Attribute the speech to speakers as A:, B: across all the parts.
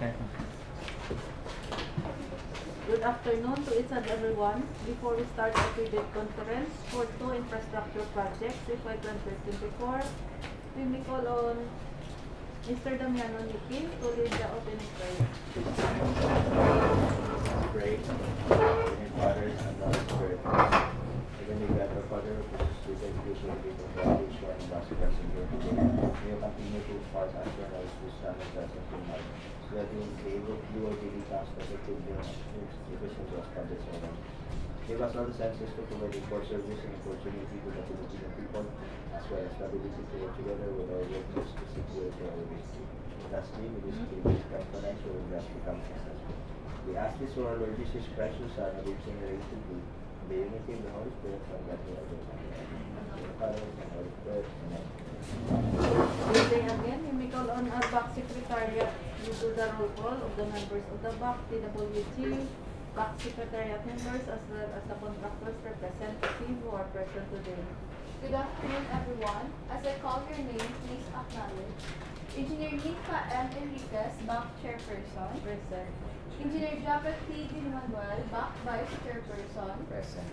A: Good afternoon to each and everyone. Before we start our PREBID conference for 2 infrastructure projects, FY 2024, we may call on Mr. Damiano Niki to lead the opening prayer.
B: Pray, in the Father, and the Holy Spirit. Heavenly God, our Father, who is with education and people for our age and blessed us in your today. May you continue to impart us your knowledge, wisdom, and blessings in life, so that we will be able to do our daily tasks that are good in efficient to us projects for them. Give us all the senses to provide for service and opportunity to the Filipino people, as well as the ability to work together with our workers to secure our ways. Lastly, with this previous conference, we will just become successful. We ask this for our Lord Jesus Christ, whose Son, who lives and reigns with you, in the unity of the Holy Spirit, from God to ever. Father, and Holy Spirit, amen.
A: Good day again. We may call on our back secretariat to do the roll call of the members of the back, DPWH, back secretariat members, as well as the contractors representative who are present today.
C: Good afternoon, everyone. As I call your name, please acknowledge. Engineer Ninfa M. Enriquez, back chairperson.
A: Present.
C: Engineer Japet T. Manuel, back vice chairperson.
B: Present.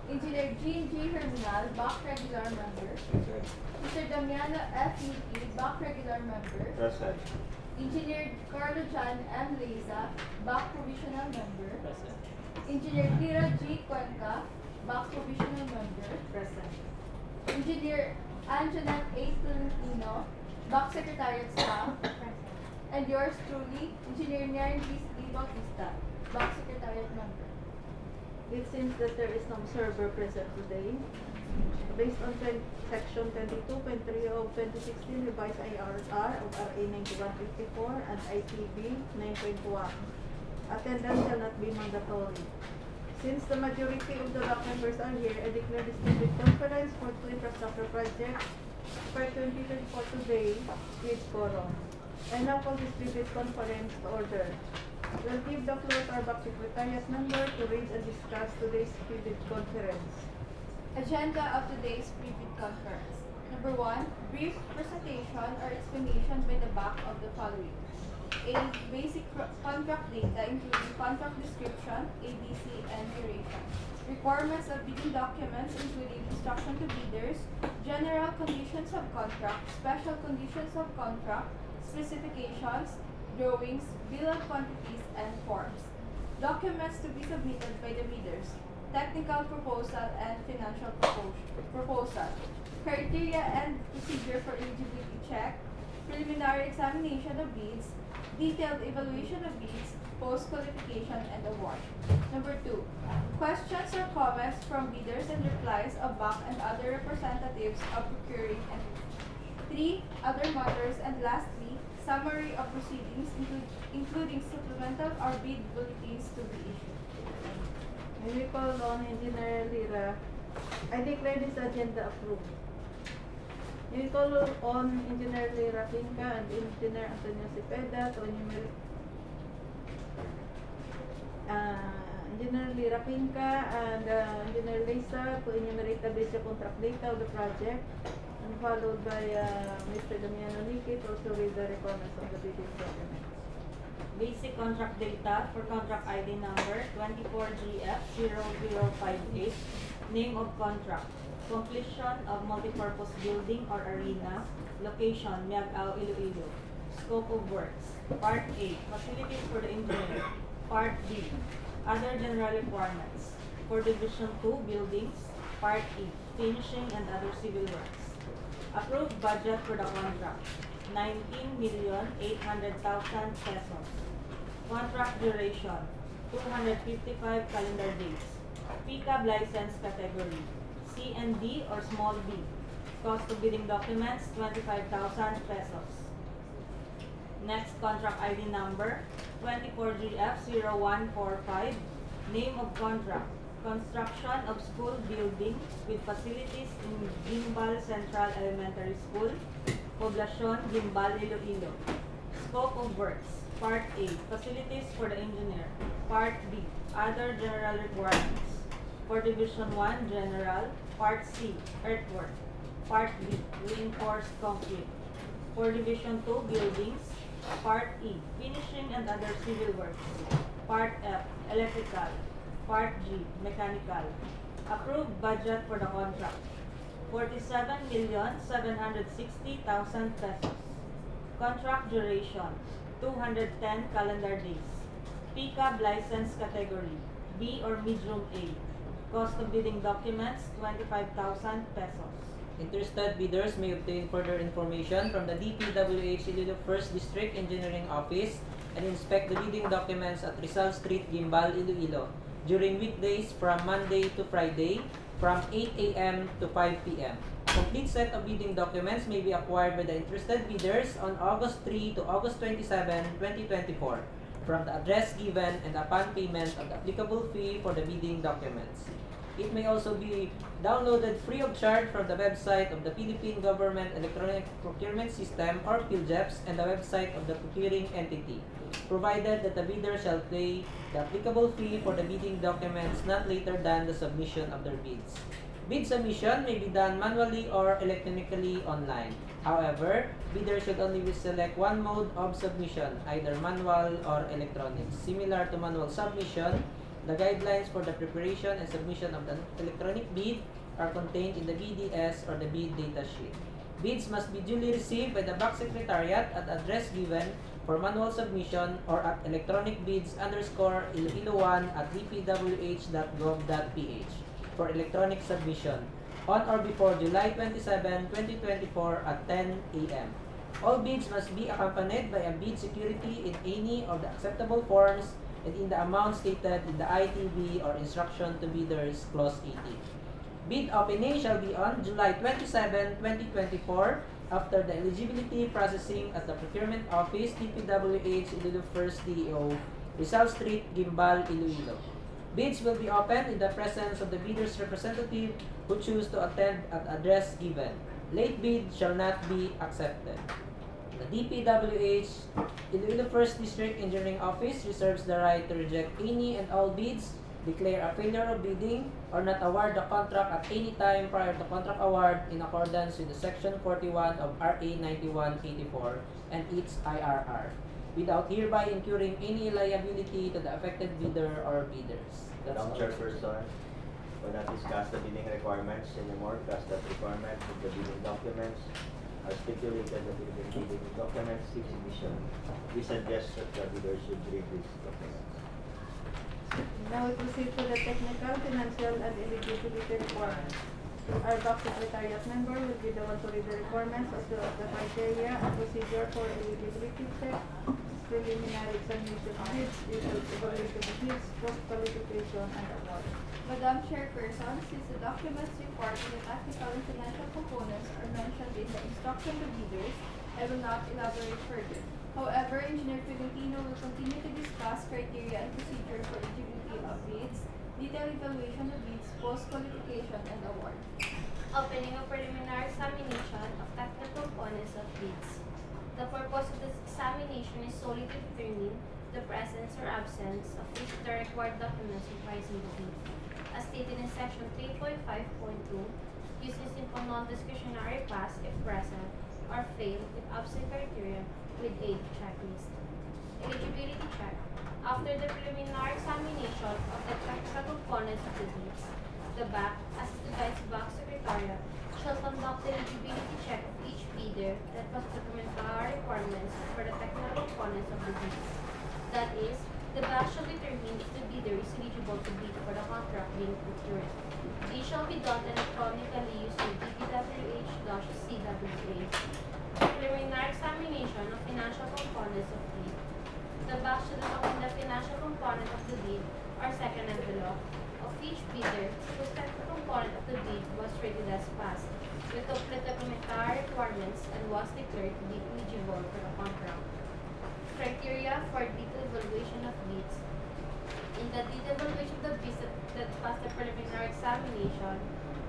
C: Engineer Jean G. Herminal, back regular member.
B: Present.
C: Mr. Damiano F. Niki, back regular member.
B: Present.
C: Engineer Carlo Jan M. Leiza, back provisional member.
B: Present.
C: Engineer Tira G. Cuenca, back provisional member.
A: Present.
C: Engineer Anjanette A. Tolentino, back secretariat staff. And yours truly, Engineer Naren D. Bautista, back secretariat member.
A: It seems that there is no observer present today. Based on Section 22.3 of 2016 revised IRR of RA 9154 and ITB 9.1, attendance shall not be mandatory. Since the majority of the back members are here, I declare this PREBID conference for 2 infrastructure projects for 2024 today with quorum. I now call this PREBID conference to order. We'll give the floor to our back secretariat member to read and discuss today's PREBID conference.
C: Agenda of today's PREBID conference. Number 1, brief presentation or explanation by the back of the following. A. Basic contract data including contract description, ABC, and duration. Requirements of bidding documents including instruction to bidders, general conditions of contract, special conditions of contract, specifications, drawings, bill of quantities, and forms. Documents to be submitted by the bidders. Technical proposal and financial proposal. Criteria and procedure for eligibility check. Preliminary examination of bids. Detailed evaluation of bids. Post-qualification and award. Number 2. Questions or comments from bidders and replies of BAC and other representatives of procuring entities. 3. Other matters. And lastly, summary of proceedings including supplemental or bid bulletins to be issued.
A: When we call on Engineer Lira, I declare this agenda approved. We call on Engineer Lira Pinca and Engineer Antonio Cepeda to enumerate Engineer Lira Pinca and Engineer Lisa to enumerate the basic contract data of the project, and followed by Mr. Damiano Niki to also read the requirements of the bidding documents.
D: Basic contract data for contract ID number 24GF0058, name of contract, completion of multipurpose building or arena, location Miagao, Iloilo, scope of works, Part A, facilities for the engineer, Part B, other general requirements, for Division 2 buildings, Part E, finishing and other civil works. Approved budget for the contract, 19,800,000 pesos. Contract duration, 255 calendar days. PCAB license category, C and D or small b. Cost of bidding documents, 25,000 pesos. Next, contract ID number, 24GF0145, name of contract, construction of school building with facilities in Guimbal Central Elementary School, Poblacion, Guimbal, Iloilo. Scope of works, Part A, facilities for the engineer. Part B, other general requirements. For Division 1, general. Part C, earthwork. Part B, reinforced concrete. For Division 2, buildings. Part E, finishing and other civil works. Part F, electrical. Part G, mechanical. Approved budget for the contract, 47,760,000 pesos. Contract duration, 210 calendar days. Pickup license category, B or medium A. Cost of bidding documents, 25,000 pesos.
E: Interested bidders may obtain further information from the DPWH Iloilo 1st District Engineering Office and inspect the bidding documents at Rizal Street, Guimbal, Iloilo during weekdays from Monday to Friday from 8 a.m. to 5 p.m. Complete set of bidding documents may be acquired by the interested bidders on August 3 to August 27, 2024 from the address given and upon payment of the applicable fee for the bidding documents. It may also be downloaded free of charge from the website of the Philippine Government Electronic Procurement System or PhilGEPS and the website of the procuring entity, provided that the bidder shall pay the applicable fee for the bidding documents not later than the submission of their bids. Bid submission may be done manually or electronically online. However, bidders should only select one mode of submission, either manual or electronic. Similar to manual submission, the guidelines for the preparation and submission of the electronic bid are contained in the BDS or the bid data sheet. Bids must be duly received by the Back Secretariat at address given for manual submission or at electronicbids_Iloilo1@dpwh.gov.ph for electronic submission on or before July 27, 2024 at 10 a.m. All bids must be accompanied by a bid security in any of the acceptable forms and in the amount stated in the ITB or Instruction to Bidders Clause 18. Bid opening shall be on July 27, 2024 after the eligibility processing at the Procurement Office, DPWH Iloilo 1st DEO, Rizal Street, Guimbal, Iloilo. Bids will be opened in the presence of the bidder's representative who choose to attend at address given. Late bid shall not be accepted. The DPWH Iloilo 1st District Engineering Office reserves the right to reject any and all bids, declare a failure of bidding, or not award the contract at any time prior to contract award in accordance with the Section 41 of RA 9184 and its IRR, without hereby incurring any liability to the affected bidder or bidders. That's
B: Madam
E: all.
B: Chairperson, will not discuss the bidding requirements anymore because the requirements of the bidding documents are stipulated in the bidding documents exhibition. We suggest that the bidders should read these documents.
A: Now we proceed to the technical, financial, and eligibility requirements. Our Back Secretariat member will be the one to read the requirements as well as the criteria and procedure for eligibility check, preliminary examination of bids, detailed evaluation of bids, post-qualification, and award.
C: Madam Chairperson, since the documents report on the technical and financial components are mentioned in the instruction to bidders, I will not elaborate further. However, Engineer Filipino will continue to discuss criteria and procedure for eligibility of bids, detailed evaluation of bids, post-qualification, and award.
F: Opening of preliminary examination of technical components of bids. The purpose of this examination is solely to determine the presence or absence of each of the required documents comprising the bid. As stated in Section 3.5.2, using simple non-discretionary pass if present, or fail if absent criteria with a checklist. Eligibility check. After the preliminary examination of the technical components of the bids, the BAC, assisted by its BAC Secretariat, shall conduct the eligibility check of each bidder that was documentary requirements for the technical components of the bids. That is, the BAC shall determine if the bidder is eligible to bid for the contract being procured. This shall be done electronically using DPWH-CWA. Preliminary examination of financial components of bid. The BAC shall determine the financial component of the bid or second envelope of each bidder whose technical component of the bid was rated as passed, with complete documentary requirements and was declared to be eligible for the contract. Criteria for detailed evaluation of bids. In the detailed evaluation of the bids that passed the preliminary examination,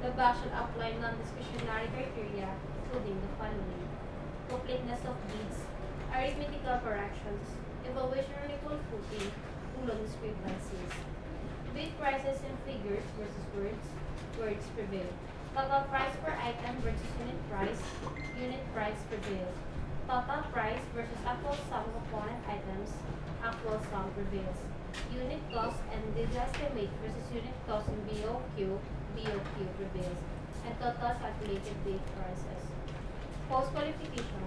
F: the BAC shall apply non-discretionary criteria, including the following: completeness of bids, arithmetical corrections, evaluation on equal footing, ulong discrepancies. Bid prices in figures versus words prevail. Total price per item versus unit price prevail. Total price versus actual sum of component items, equal sum prevails. Unit cost and did estimate versus unit cost in BOQ prevails, and total calculated date prices. Post-qualification.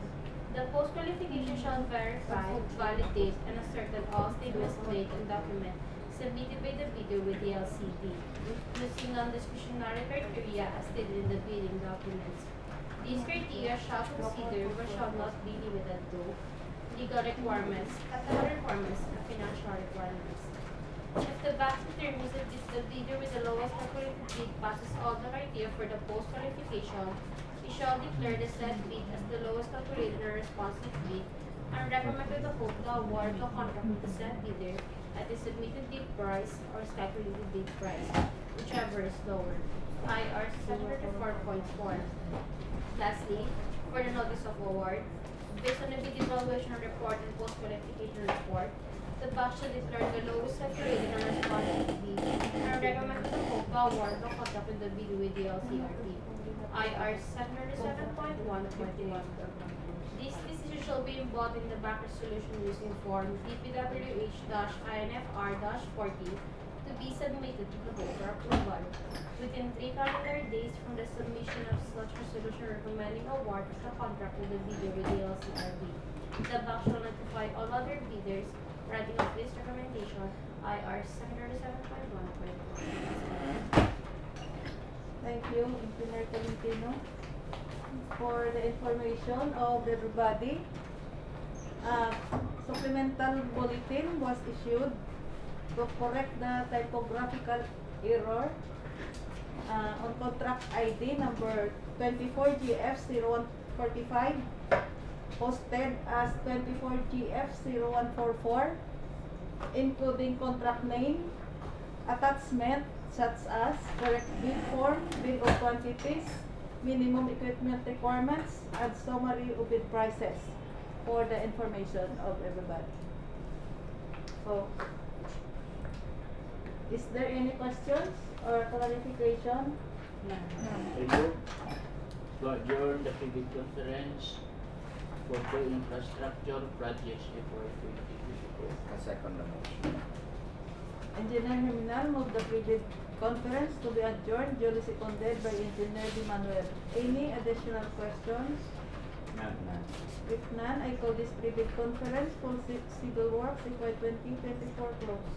F: The post-qualification shall verify, validate, and ascertain all statements made and document submitted by the bidder with the LCD, using non-discretionary criteria as stated in the bidding documents. These criteria shall consider but shall not be limited to legal requirements, capital requirements, and financial requirements. If the bank determines that the bidder with the lowest calculated bid passes all the criteria for the post-qualification, it shall declare the said bid as the lowest calculated and responsive bid, and recommend to the hope to award the contract with the said bidder at the submitted bid price or calculated bid price, whichever is lower. IR 734.4. Lastly, for the notice of award, based on the bid evaluation report and post-qualification report, the bank shall declare the lowest calculated and responsive bid, and recommend to the hope to award the contract with the bid with the LCRT. IR 737.1.1. This decision shall be embodied in the bank resolution using form DPWH-INFR-40 to be submitted to the board for approval within 3 calendar days from the submission of such resolution recommending award of the contract with the bidder with the LCRB. The bank shall notify all other bidders writing of this recommendation. IR 737.1.1.
A: Thank you, Engineer Tolentino, for the information of everybody. Supplemental bulletin was issued to correct the typographical error on contract ID number 24GF0145, posted as 24GF0144, including contract name, attachment such as correct bid form, bill of quantities, minimum equipment requirements, and summary of bid prices for the information of everybody. So, is there any questions or clarification?
G: I move to adjourn the PREBID conference for the infrastructure projects FY 2024.
B: I second the motion.
A: Engineer Jimenez moved the PREBID conference to be adjourned, duly seconded by Engineer Di Manuel. Any additional questions?
G: None.
A: If none, I call this PREBID conference for civil works FY 2024 closed.